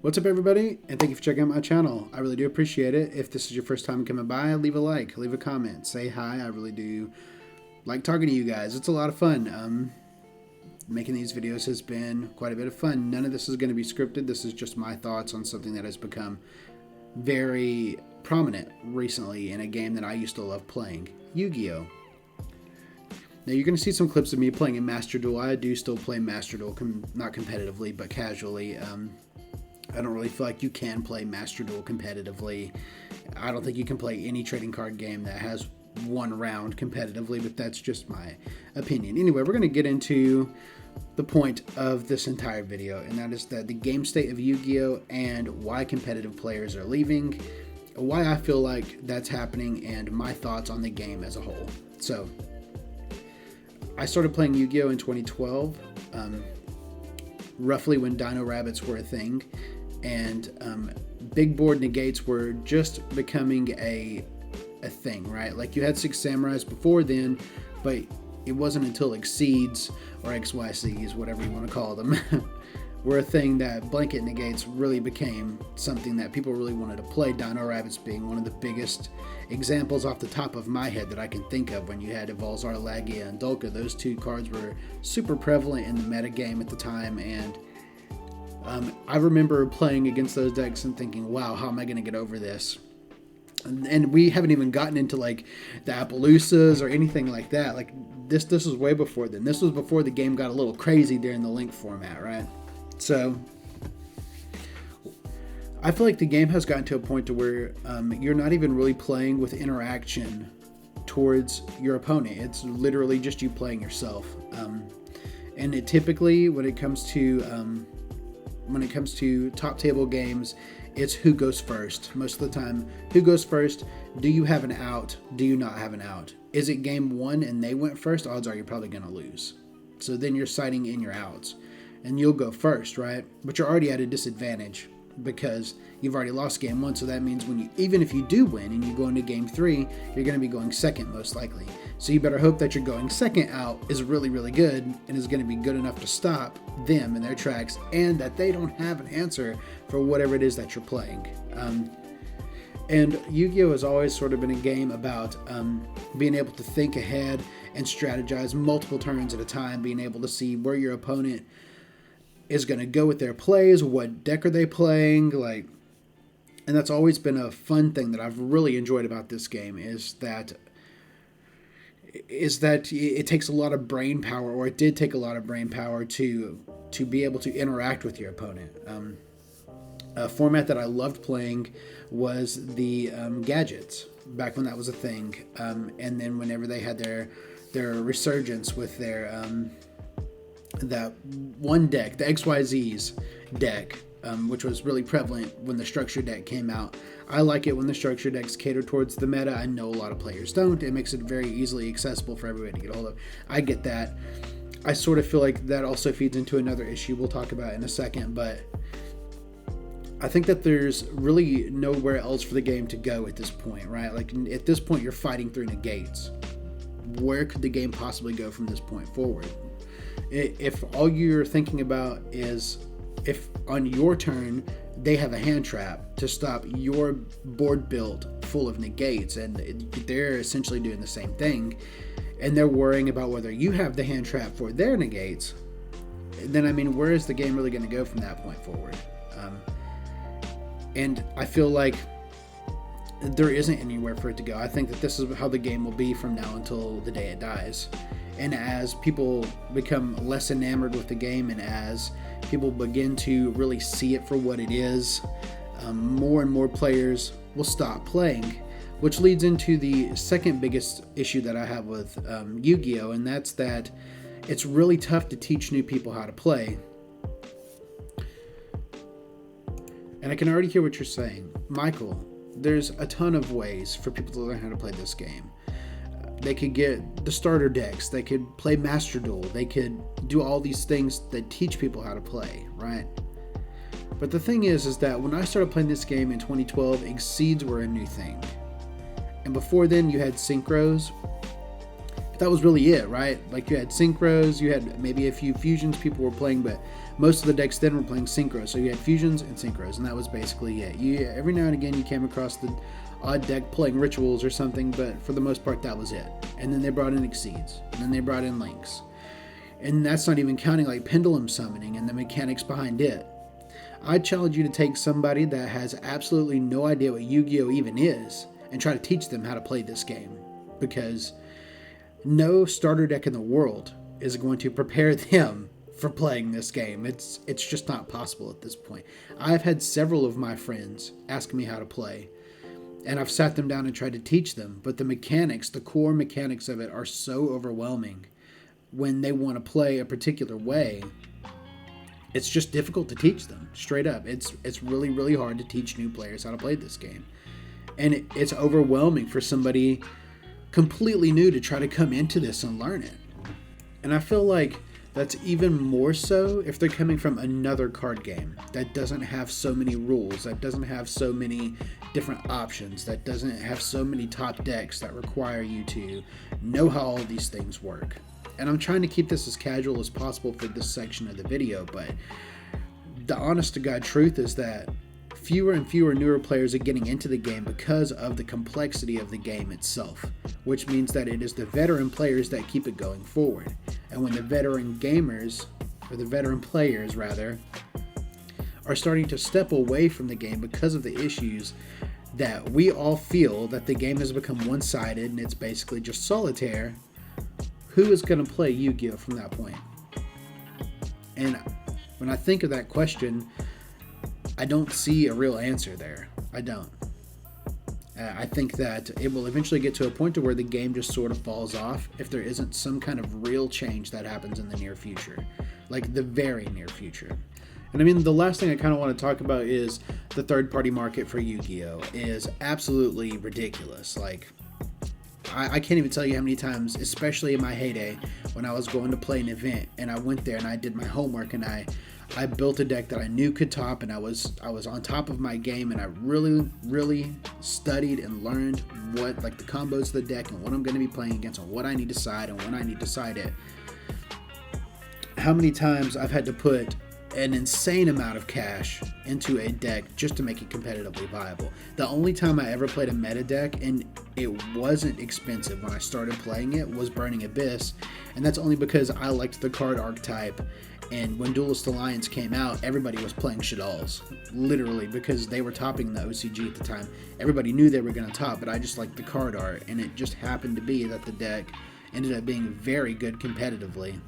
What's up, everybody, and thank you for checking out my channel. I really do appreciate it. If this is your first time coming by, leave a like, leave a comment, say hi. I really do like talking to you guys. It's a lot of fun. Making these videos has been quite a bit of fun. None of this is going to be scripted. This is just my thoughts on something that has become very prominent recently in a game that I used to love playing, Yu-Gi-Oh! Now, you're going to see some clips of me playing in Master Duel. I do still play Master Duel, not competitively, but casually. I don't really feel like you can play Master Duel competitively. I don't think you can play any trading card game that has one round competitively, but that's just my opinion. Anyway, we're going to get into the point of this entire video, and that is that the game state of Yu-Gi-Oh! And why competitive players are leaving, why I feel like that's happening, and my thoughts on the game as a whole. So, I started playing Yu-Gi-Oh! In 2012, roughly when Dino Rabbits were a thing, and big board negates were just becoming a thing, right? Like, you had Six Samurais before then, but it wasn't until Exceeds or XYCs, whatever you want to call them, were a thing that blanket negates really became something that people really wanted to play. Dino Rabbits being one of the biggest examples off the top of my head that I can think of. When you had Evolzar, Lagia, and Dolka, those two cards were super prevalent in the metagame at the time, and I remember playing against those decks and thinking, wow, how am I going to get over this? And we haven't even gotten into like the Appaloosas or anything like that. Like this was way before then. This was before the game got a little crazy during the link format, right? So I feel like the game has gotten to a point to where you're not even really playing with interaction towards your opponent. It's literally just you playing yourself. And it typically, when it comes to top table games, it's who goes first. Most of the time, who goes first? Do you have an out? Do you not have an out? Is it game one and they went first? Odds are you're probably going to lose. So then you're citing in your outs, and you'll go first, right? But you're already at a disadvantage because you've already lost game one. So that means even if you do win and you go into game three, you're going to be going second most likely. So you better hope that you're going second out is really, really good and is going to be good enough to stop them in their tracks, and that they don't have an answer for whatever it is that you're playing. And Yu-Gi-Oh! Has always sort of been a game about being able to think ahead and strategize multiple turns at a time, being able to see where your opponent is going to go with their plays, what deck are they playing, and that's always been a fun thing that I've really enjoyed about this game is that it takes a lot of brain power, or it did take a lot of brain power to be able to interact with your opponent. A format that I loved playing was the gadgets back when that was a thing, and then whenever they had their resurgence with their that one deck, the XYZ's deck, which was really prevalent when the structure deck came out. I like it when the structure decks cater towards the meta. I know a lot of players don't. It makes it very easily accessible for everybody to get a hold of. I get that. I sort of feel like that also feeds into another issue we'll talk about in a second, but I think that there's really nowhere else for the game to go at this point, right? Like, at this point, you're fighting through negates. Where could the game possibly go from this point forward? If all you're thinking about is if on your turn they have a hand trap to stop your board built full of negates, and they're essentially doing the same thing, and they're worrying about whether you have the hand trap for their negates, then I mean, where is the game really going to go from that point forward? And I feel like there isn't anywhere for it to go. I think that this is how the game will be from now until the day it dies. And as people become less enamored with the game, and as people begin to really see it for what it is, more and more players will stop playing, which leads into the second biggest issue that I have with Yu-Gi-Oh! And that's that it's really tough to teach new people how to play. And I can already hear what you're saying. Michael, there's a ton of ways for people to learn how to play this game. They could get the starter decks, they could play Master Duel, they could do all these things that teach people how to play, right? But the thing is that when I started playing this game in 2012, Exceeds were a new thing. And before then, you had Synchros. that was really it, right? Like you had synchros, you had maybe a few fusions people were playing, but most of the decks then were playing synchros. So you had fusions and synchros, and that was basically it. Every now and again you came across the odd deck playing rituals or something, but for the most part that was it. And then they brought in Exceeds, and then they brought in Links. And that's not even counting like pendulum summoning and the mechanics behind it. I challenge you to take somebody that has absolutely no idea what Yu-Gi-Oh even is and try to teach them how to play this game, because no starter deck in the world is going to prepare them for playing this game. It's just not possible at this point. I've had several of my friends ask me how to play, and I've sat them down and tried to teach them, but the mechanics, the core mechanics of it are so overwhelming when they want to play a particular way. It's just difficult to teach them, straight up. It's really, really hard to teach new players how to play this game. And it's overwhelming for somebody completely new to try to come into this and learn it. And I feel like that's even more so if they're coming from another card game that doesn't have so many rules, that doesn't have so many different options, that doesn't have so many top decks that require you to know how all these things work. And I'm trying to keep this as casual as possible for this section of the video, but the honest to God truth is that fewer and fewer newer players are getting into the game because of the complexity of the game itself, which means that it is the veteran players that keep it going forward. And when the veteran gamers, or the veteran players rather, are starting to step away from the game because of the issues that we all feel that the game has become one-sided and it's basically just solitaire, who is going to play Yu-Gi-Oh from that point? And when I think of that question, I don't see a real answer there. I don't. I think that it will eventually get to a point to where the game just sort of falls off if there isn't some kind of real change that happens in the near future. Like the very near future. And I mean, the last thing I kind of want to talk about is the third-party market for Yu-Gi-Oh! Is absolutely ridiculous. Like, I can't even tell you how many times, especially in my heyday, when I was going to play an event and I went there and I did my homework and I built a deck that I knew could top, and I was on top of my game, and I really studied and learned what, like, the combos of the deck and what I'm going to be playing against and what I need to side and when I need to side it. How many times I've had to put an insane amount of cash into a deck just to make it competitively viable. The only time I ever played a meta deck, and it wasn't expensive when I started playing it, was Burning Abyss, and that's only because I liked the card archetype. And when Duelist Alliance came out, everybody was playing Shaddolls, literally, because they were topping the OCG at the time. Everybody knew they were going to top, but I just liked the card art, and it just happened to be that the deck ended up being very good competitively.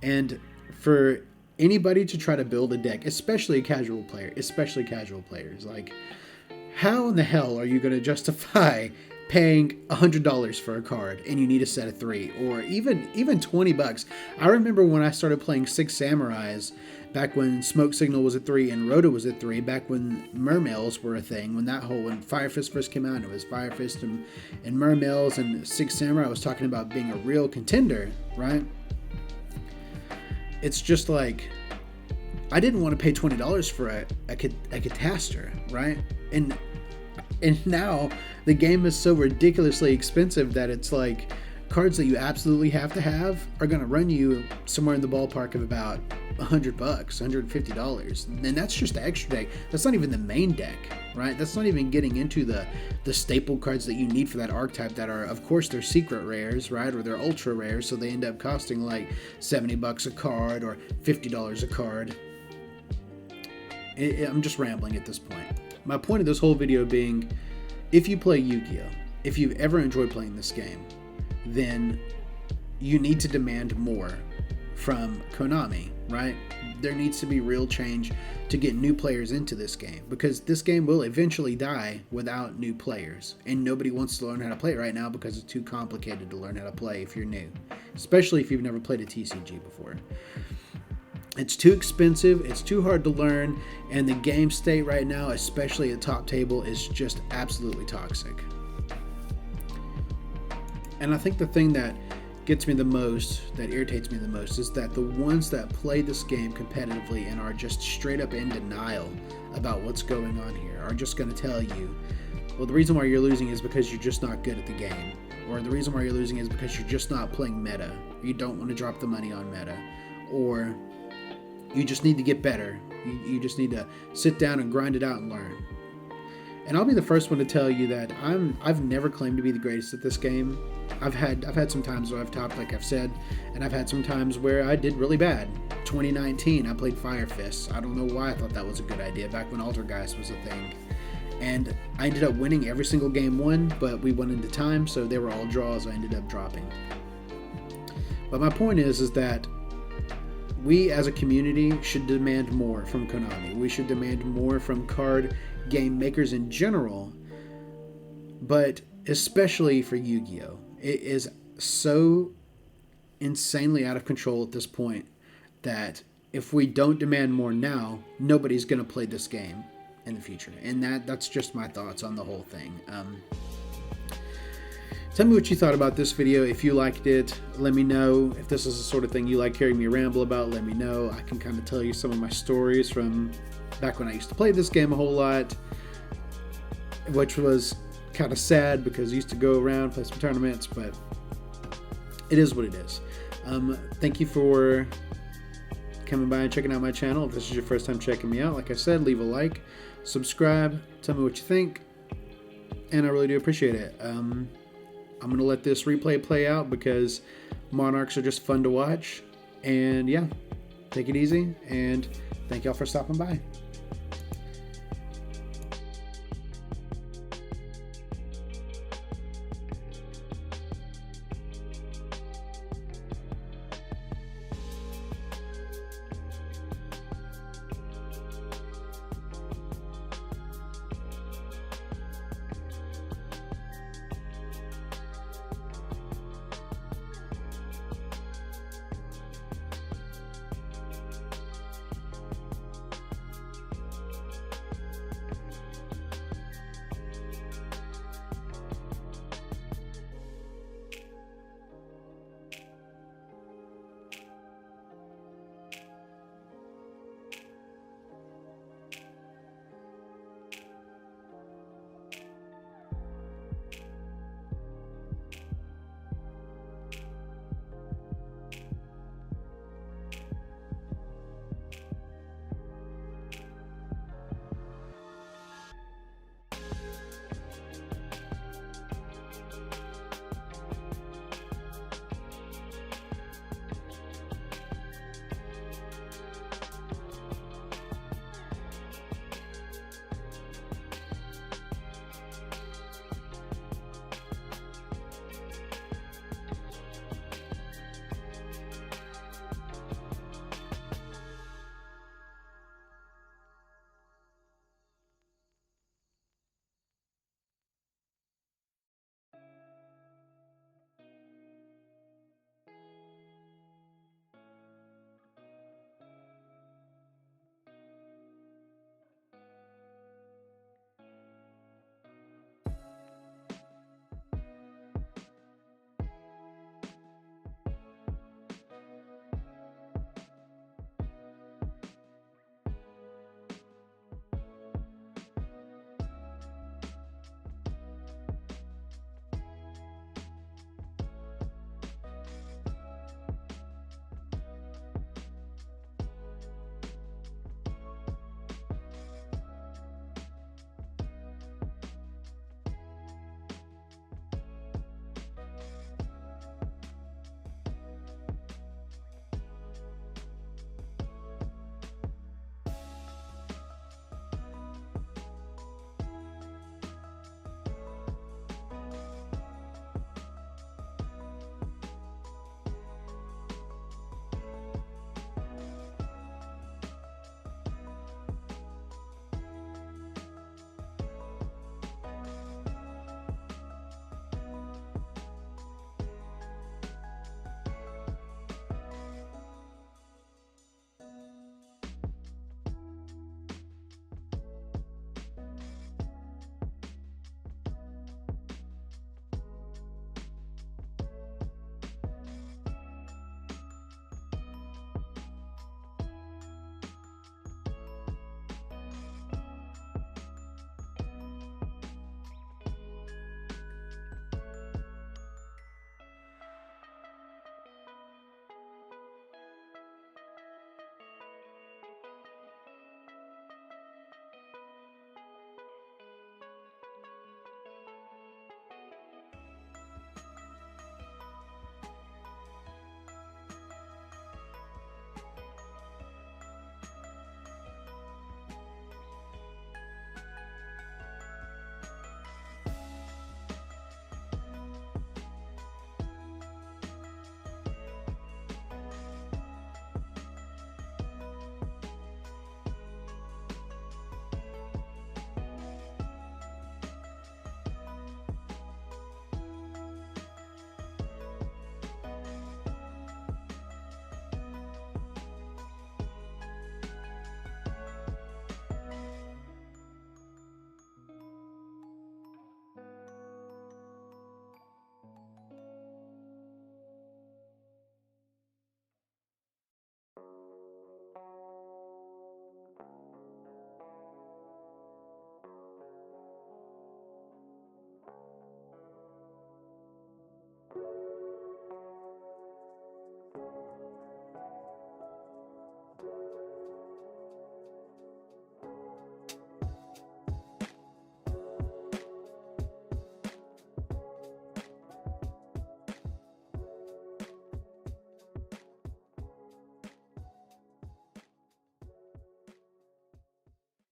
And for anybody to try to build a deck, especially casual players, like, how in the hell are you going to justify paying $100 for a card and you need a set of 3, or even $20? I remember when I started playing Six Samurais, back when Smoke Signal was at 3 and Rhoda was at 3, back when Mermails were a thing, when Fire Fist first came out, and it was Fire Fist and Mermails, and Six Samurai was talking about being a real contender, right? It's just like, I didn't want to pay $20 for a Catastor, right? And now the game is so ridiculously expensive that it's like cards that you absolutely have to have are going to run you somewhere in the ballpark of about $100, $150. And that's just the extra deck. That's not even the main deck, right? That's not even getting into the staple cards that you need for that archetype that are, of course, they're secret rares, right? Or they're ultra rares, so they end up costing like $70 a card or $50 a card. I'm just rambling at this point. My point of this whole video being, if you play Yu-Gi-Oh!, if you've ever enjoyed playing this game, then you need to demand more from Konami, right? There needs to be real change to get new players into this game, because this game will eventually die without new players, and nobody wants to learn how to play it right now because it's too complicated to learn how to play if you're new, especially if you've never played a TCG before. It's too expensive, it's too hard to learn, and the game state right now, especially at top table, is just absolutely toxic. And I think the thing that gets me the most, that irritates me the most, is that the ones that play this game competitively and are just straight up in denial about what's going on here are just going to tell you, Well, the reason why you're losing is because you're just not good at the game. Or the reason why you're losing is because you're just not playing meta. You don't want to drop the money on meta. Or you just need to get better. You just need to sit down and grind it out and learn. And I'll be the first one to tell you that I've never claimed to be the greatest at this game. I've had some times where I've topped, like I've said, and I've had some times where I did really bad. 2019, I played Fire Fist. I don't know why I thought that was a good idea back when Altergeist was a thing. And I ended up winning every single game won, but we went into time, so they were all draws. I ended up dropping. But my point is that we as a community should demand more from Konami. We should demand more from card game makers in general, but especially for Yu-Gi-Oh! It is so insanely out of control at this point that if we don't demand more now, nobody's going to play this game in the future. And that's just my thoughts on the whole thing. Tell me what you thought about this video. If you liked it, let me know. If this is the sort of thing you like hearing me ramble about, let me know. I can kind of tell you some of my stories from back when I used to play this game a whole lot, which was kind of sad because I used to go around, play some tournaments, but it is what it is. Thank you for coming by and checking out my channel. If this is your first time checking me out, like I said, leave a like, subscribe, tell me what you think, and I really do appreciate it. I'm going to let this replay play out because Monarchs are just fun to watch. And yeah, take it easy, and thank y'all for stopping by.